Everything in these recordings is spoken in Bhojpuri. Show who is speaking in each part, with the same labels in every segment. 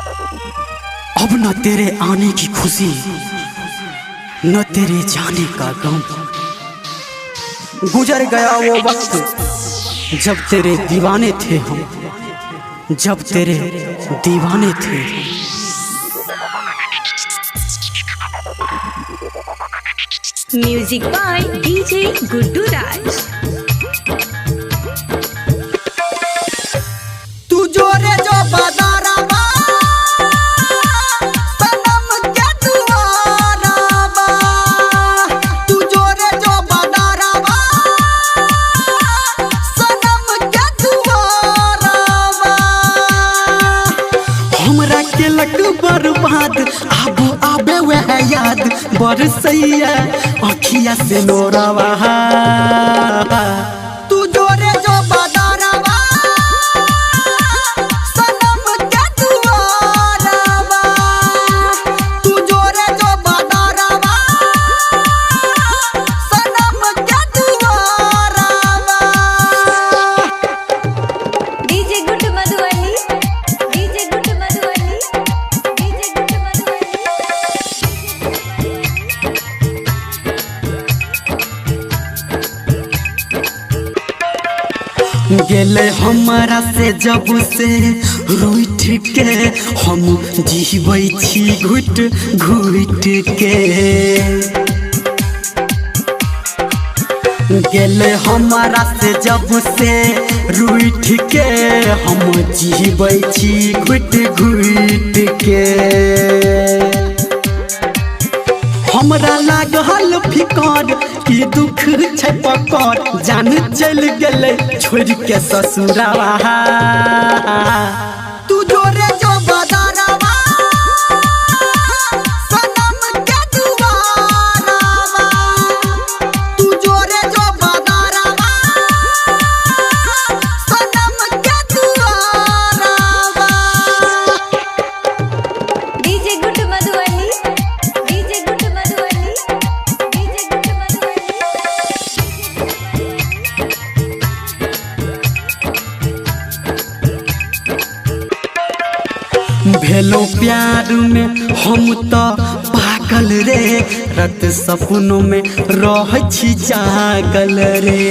Speaker 1: अब न तेरे आने की खुशी न तेरे जाने का गम। गुजर गया वो वक्त जब तेरे दीवाने थे हम, जब तेरे दीवाने थे।
Speaker 2: म्यूजिक बाय डीजे गुड्डू राज।
Speaker 1: तू जोरे जो बाजारा बा सनम के दुआरा बा, तू जोरे जो बाजारा बा सनम के दुआरा बा। हमरा के लग बर्बाद आबो आबे वह याद बरसैया अखिया से नोरावा। तू जोरे जो बाजारा बा सनम के दुआरा बा, तू जोरे जो बाजारा बा सनम के दुआरा बा।
Speaker 2: DJ Guddu Madhubani, DJ Guddu Madhubani, DJ Guddu Madhubani.
Speaker 1: गेले हमारा से जब से रूठ के हम जीवै छी घुट घुट के। गेले हमारा से जब से रूठ के हम जीवै छी घुट घुट के। हमरा लागल फिकर कि दुख छै पकड़, जान चल गेले छोड़ के ससुरावा। तू जोरे जो बाजारावा सनम के दुआरा बा, तू जोरे जो बाजारावा सनम के दुआरा बा।
Speaker 2: DJ Guddu Madhubani, DJ Guddu Madhubani, DJ Guddu Madhubani.
Speaker 1: भेलो प्यार में हम तो पागल रे, रात सपनों में रह छी जागल रे।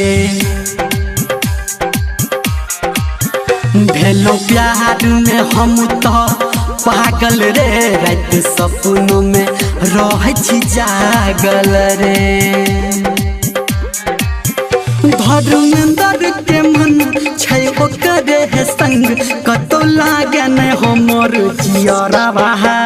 Speaker 1: भेलो प्यार में हम तो पागल रे, रात सपनों में रह छी जागल रे। धर्मेंद्र के मन छै ओकरे संग, कतो लागे न हमर जियरा बहा।